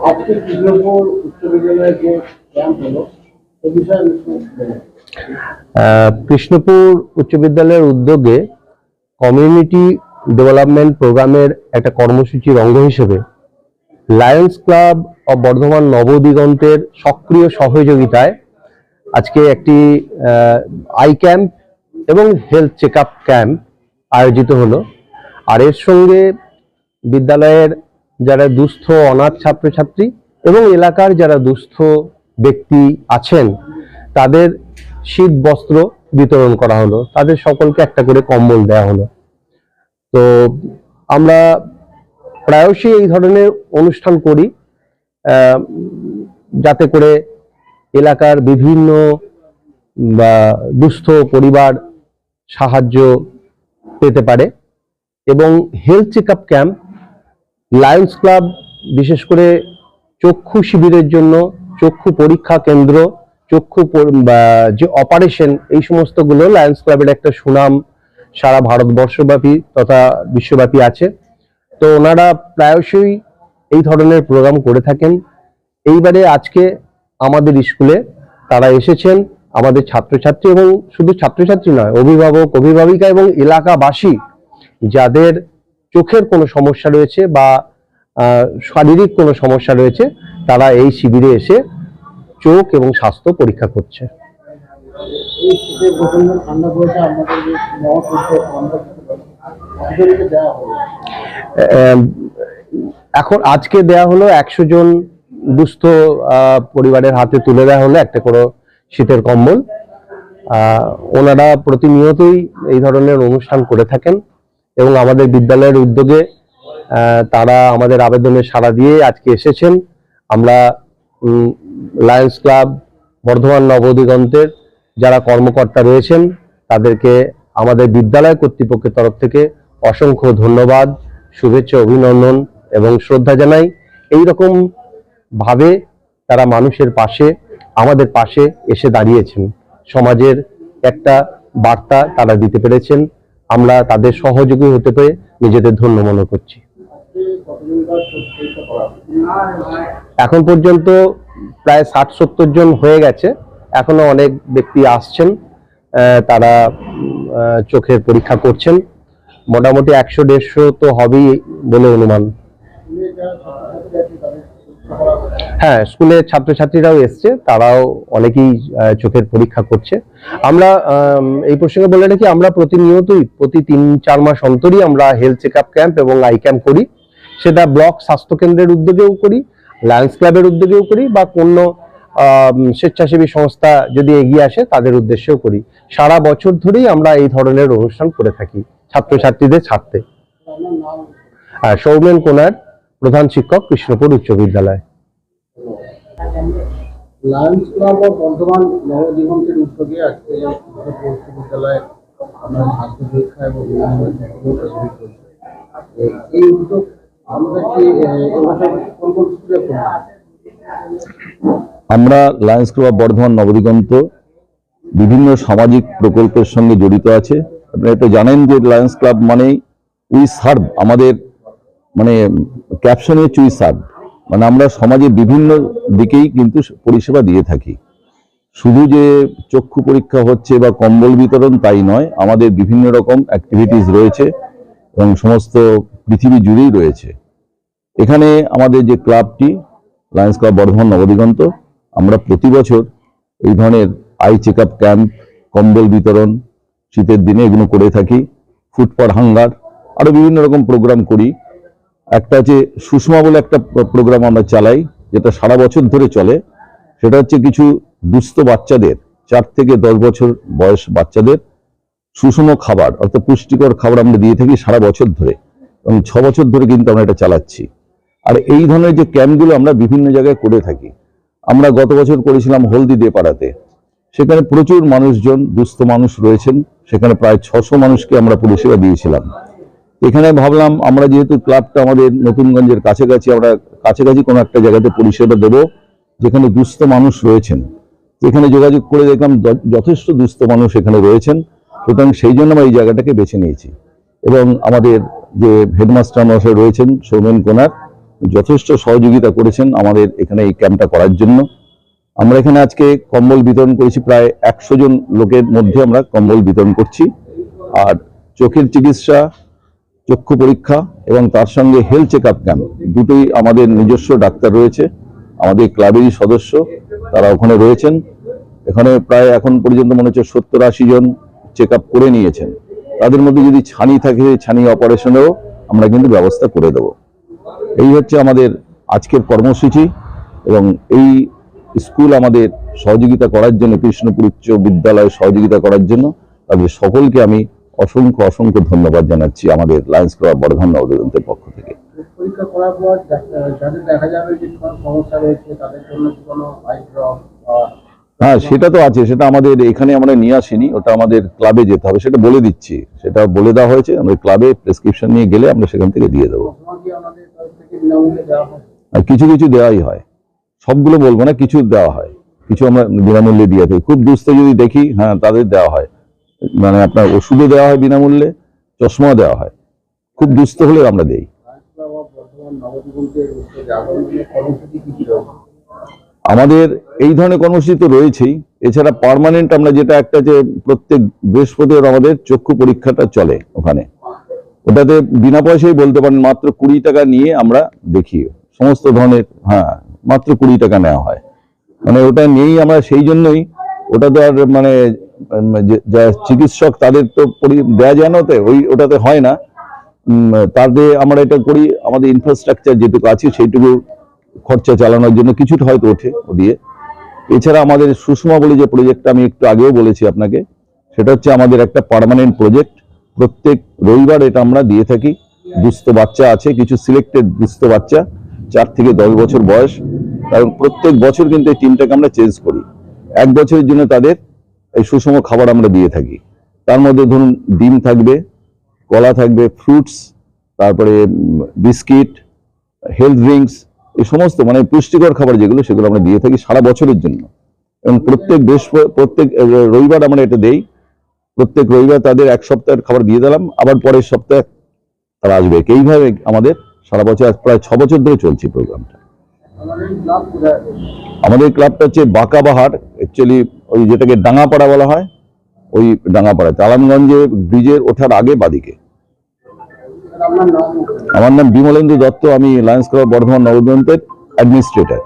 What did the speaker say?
আজকে কৃষ্ণপুর উচ্চ বিদ্যালয়ের যে ক্যাম্প হলো সে বিষয়ে কৃষ্ণপুর উচ্চ বিদ্যালয়ের উদ্যোগে কমিউনিটি ডেভেলপমেন্ট প্রোগ্রামের একটা কর্মসূচির অঙ্গ হিসেবে লায়ন্স ক্লাব অব বর্ধমান নবদিগন্তের সক্রিয় সহযোগিতায় আজকে একটি আই ক্যাম্প এবং হেলথ চেক আপ ক্যাম্প আয়োজিত হলো। আর এর সঙ্গে বিদ্যালয়ের যারা দুস্থ অনাথ ছাত্রছাত্রী এবং এলাকার যারা দুস্থ ব্যক্তি আছেন তাদের শীত বস্ত্র বিতরণ করা হলো, তাদের সকলকে একটা করে কম্বল দেওয়া হলো। তো আমরা প্রায়শই এই ধরনের অনুষ্ঠান করি যাতে করে এলাকার বিভিন্ন বা দুস্থ পরিবার সাহায্য পেতে পারে। এবং health check up camp Lions Club বিশেষ করে চক্ষু শিবিরের জন্য চক্ষু পরীক্ষা কেন্দ্র, চক্ষু যে অপারেশন, এই সমস্তগুলো লায়ন্স ক্লাবের একটা সুনাম সারা ভারতবর্ষব্যাপী তথা বিশ্বব্যাপী আছে। তো ওনারা প্রায়শই এই ধরনের প্রোগ্রাম করে থাকেন। এইবারে আজকে আমাদের স্কুলে তারা এসেছেন, আমাদের ছাত্রছাত্রী এবং শুধু ছাত্রছাত্রী নয়, অভিভাবক অভিভাবিকা এবং এলাকাবাসী যাদের চোখের কোনো সমস্যা রয়েছে বা শারীরিক কোনো সমস্যা রয়েছে তারা এই শিবিরে এসে চোখ এবং স্বাস্থ্য পরীক্ষা করছে। এখন আজকে দেয়া হলো 100 জন দুস্থ পরিবারের হাতে তুলে দেওয়া হলো একটা করে শীতের কম্বল। ওনারা প্রতিনিয়তই এই ধরনের অনুষ্ঠান করে থাকেন এবং আমাদের বিদ্যালয়ের উদ্যোগে তারা আমাদের আবেদনে সাড়া দিয়ে আজকে এসেছেন। আমরা লায়ন্স ক্লাব বর্ধমান নবদিগন্তের যারা কর্মকর্তা রয়েছেন তাদেরকে আমাদের বিদ্যালয় কর্তৃপক্ষের তরফ থেকে অসংখ্য ধন্যবাদ, শুভেচ্ছা, অভিনন্দন এবং শ্রদ্ধা জানাই। এইরকম ভাবে তারা মানুষের পাশে, আমাদের পাশে এসে দাঁড়িয়েছেন, সমাজের একটা বার্তা তারা দিতে পেরেছেন। আমরা তাদের সহযোগী হতে পেরে নিজেদের ধন্য মনে করছি। এখন পর্যন্ত প্রায় 60-70 জন হয়ে গেছে, এখনো অনেক ব্যক্তি আসছেন, তারা চোখের পরীক্ষা করছেন। মোটামুটি 100-150 তো হবেই বলে অনুমান। হ্যাঁ, স্কুলের ছাত্রছাত্রীরাও এসছে, তারাও অনেকেই চোখের পরীক্ষা করছে। আমরা এই প্রসঙ্গে বলে রাখি, আমরা প্রতিনিয়তই প্রতি 3-4 মাস অন্তরই আমরা হেলথ চেক আপ ক্যাম্প এবং আই ক্যাম্প করি। সেটা ব্লক স্বাস্থ্য কেন্দ্রের উদ্যোগেও করি, লায়ন্স ক্লাবের উদ্যোগেও করি, বা কোনো স্বেচ্ছাসেবী সংস্থা যদি এগিয়ে আসে তাদের উদ্দেশ্যেও করি। সারা বছর ধরেই আমরা এই ধরনের অনুষ্ঠান করে থাকি ছাত্রছাত্রীদের স্বার্থে। সৌমেন কোনার, প্রধান শিক্ষক, কৃষ্ণপুর উচ্চ বিদ্যালয়। লায়ন্স ক্লাব অব বর্ধমান নবদিগন্তের উদ্যোগে আজকে উচ্চ বিদ্যালয়ে আমরা স্বাস্থ্য পরীক্ষা এবং এই উদ্যোগ আমরা কি আমরা Lions club of Bardhaman Nabadiganta বিভিন্ন সামাজিক প্রকল্পের সঙ্গে জড়িত আছে। আপনারা তো জানেন যে লায়ন্স ক্লাব মানে উই সার্ভ, আমাদের মানে ক্যাপশনে হচ্ছে উই সার্ভ, মানে আমরা সমাজের বিভিন্ন দিকেই কিন্তু পরিষেবা দিয়ে থাকি। শুধু যে চক্ষু পরীক্ষা হচ্ছে বা কম্বল বিতরণ তাই নয়, আমাদের বিভিন্ন রকম অ্যাক্টিভিটিস রয়েছে এবং সমস্ত পৃথিবী জুড়েই রয়েছে। এখানে আমাদের যে ক্লাবটি লায়ন্স ক্লাব বর্ধমান নবদিগন্ত, আমরা প্রতি বছর এই ধরনের আই চেক আপ ক্যাম্প, কম্বল বিতরণ শীতের দিনে এগুলো করে থাকি। ফুড ফর হাঙ্গার, আরো বিভিন্ন রকম প্রোগ্রাম করি। একটা হচ্ছে সুষমা বলে একটা প্রোগ্রাম আমরা চালাই, যেটা সারা বছর ধরে চলে। সেটা হচ্ছে কিছু দুস্থ বাচ্চাদের, 4 থেকে 10 বছর বয়স বাচ্চাদের সুষম খাবার অর্থাৎ পুষ্টিকর খাবার আমরা দিয়ে থাকি সারা বছর ধরে, এবং 6 বছর ধরে কিন্তু আমরা এটা চালাচ্ছি। আর এই ধরনের যে ক্যাম্পগুলো আমরা বিভিন্ন জায়গায় করে থাকি। আমরা গত বছর করেছিলাম হলদিদে পাড়াতে, সেখানে প্রচুর মানুষজন, দুস্থ মানুষ রয়েছেন, সেখানে প্রায় 600 মানুষকে আমরা পরিষেবা দিয়েছিলাম। এখানে ভাবলাম আমরা যেহেতু ক্লাবটা আমাদের নতুনগঞ্জের কাছাকাছি, আমরা কাছাকাছি কোনো একটা জায়গাতে পরিষেবা দেব যেখানে দুস্থ মানুষ রয়েছেন। যেখানে যোগাযোগ করে দেখলাম যথেষ্ট দুস্থ মানুষ এখানে রয়েছেন, সুতরাং সেই জন্য আমরা এই জায়গাটাকে বেছে নিয়েছি। এবং আমাদের যে হেডমাস্টার মশাই রয়েছেন সৌমেন কোনার, যথেষ্ট সহযোগিতা করেছেন আমাদের এখানে এই ক্যাম্পটা করার জন্য। আমরা এখানে আজকে কম্বল বিতরণ করেছি, প্রায় 100 জন লোকের মধ্যে আমরা কম্বল বিতরণ করছি। আর চোখের চিকিৎসা, চক্ষু পরীক্ষা এবং তার সঙ্গে হেলথ চেক আপ ক্যাম্প, দুটোই আমাদের নিজস্ব ডাক্তার রয়েছে, আমাদের ক্লাবেরই সদস্য, তারা ওখানে রয়েছেন। এখানে প্রায় এখন পর্যন্ত মনে হচ্ছে 70-80 জন চেক আপ করে নিয়েছেন। তাদের মধ্যে যদি ছানি থাকে, ছানি অপারেশনেরও আমরা কিন্তু ব্যবস্থা করে দেব। এই হচ্ছে আমাদের আজকের কর্মসূচি। এবং এই স্কুল আমাদের সহযোগিতা করার জন্য, কৃষ্ণপুর উচ্চ বিদ্যালয় সহযোগিতা করার জন্য তাদের সকলকে আমি অসংখ্য অসংখ্য ধন্যবাদ জানাচ্ছি আমাদের লায়ন্স ক্লাব বর্ধমান নবদিগন্তের পক্ষ থেকে। পরীক্ষা করার পর যাদের দেখা যাবে যে কোনো সমস্যা রয়েছে তাদের জন্য কি কোনো আই ড্রপ? হ্যাঁ, সেটা তো আছে, সেটা আমাদের এখানে আমরা নিয়ে আসিনি, ওটা আমাদের ক্লাবে যেতে হবে, সেটা বলে দিচ্ছি, সেটা বলে দেওয়া হয়েছে। আমাদের ক্লাবে প্রেসক্রিপশন নিয়ে গেলে আমরা সেখান থেকে দিয়ে দেবো। কি আমাদের তরফ থেকে বিনামূল্যে দেওয়া হয়? আর কিছু কিছু দেওয়াই হয়, সবগুলো বলবো না, কিছু দেওয়া হয়, কিছু আমরা বিনামূল্যে দিয়ে থাকি। খুব দুস্থ যদি দেখি, হ্যাঁ তাদের দেওয়া হয়, মানে আপনার ওষুধও দেওয়া হয় বিনামূল্যে, চশমাও দেওয়া হয়, খুব দুস্থ হলে আমরা দেই। লায়ন্স ক্লাব অফ বর্ধমান নবদিগন্তের উদ্যোগে আগামী দিনে কর্মসূচি কি কি রয়েছে? আমাদের এই ধরনের কর্মসূচি তো রয়েছেই, এছাড়া পার্মানেন্ট আমরা যেটা একটা, যে প্রত্যেক বৃহস্পতিবার আমাদের চক্ষু পরীক্ষাটা চলে ওখানে, ওটাতে বিনা পয়সায় বলতে পারেন, মাত্র 20 টাকা নিয়ে আমরা দেখি সমস্ত ধরনের। হ্যাঁ, মাত্র 20 টাকা নেওয়া হয়, মানে ওটা নিয়েই আমরা, সেই জন্যই ওটা তো আর মানে যা চিকিৎসক তাদের তো দেওয়া যায় না, ওটাতে হয় না। তাদের আমরা এটা করি, আমাদের ইনফ্রাস্ট্রাকচার যেটুকু আছে সেইটুকু খরচা চালানোর জন্য কিছুটা হয়তো ওঠে ও দিয়ে। এছাড়া আমাদের সুষমা বলে যে প্রজেক্টটা আমি একটু আগেও বলেছি আপনাকে, সেটা হচ্ছে আমাদের একটা পার্মানেন্ট প্রজেক্ট। প্রত্যেক রবিবার এটা আমরা দিয়ে থাকি। দুস্থ বাচ্চা আছে, কিছু সিলেক্টেড দুস্থ বাচ্চা 4 থেকে 10 বছর বয়স, কারণ প্রত্যেক বছর কিন্তু এই টিমটাকে আমরা চেঞ্জ করি। 1 বছরের জন্য তাদের এই সুষম খাবার আমরা দিয়ে থাকি। তার মধ্যে ধরুন ডিম থাকবে, কলা থাকবে, ফ্রুটস, তারপরে বিস্কিট, হেলথ ড্রিঙ্কস, এই সমস্ত মানে পুষ্টিকর খাবার যেগুলো, সেগুলো আমরা দিয়ে থাকি সারা বছরের জন্য। এবং প্রত্যেক রবিবার আমরা এটা দেই। প্রত্যেক রবিবার তাদের 1 সপ্তাহের খাবার দিয়ে দিলাম, আবার পরের সপ্তাহে তারা আসবে। এইভাবে আমাদের সারা বছর, প্রায় 6 বছর ধরে চলছে প্রোগ্রামটা। আমাদের ক্লাব কোথায়? আমাদের ক্লাবটা হচ্ছে বাঁকাবাহার, অ্যাকচুয়ালি ওই যেটাকে ডাঙ্গাপাড়া বলা হয়, ওই ডাঙ্গাপাড়া, তালামগঞ্জে ব্রিজের ওঠার আগে বাদিকে। আপনার নাম? আমার নাম বিমলেন্দু দত্ত, আমি লায়ন্স ক্লাব বর্ধমান নবদিগন্তের অ্যাডমিনিস্ট্রেটর।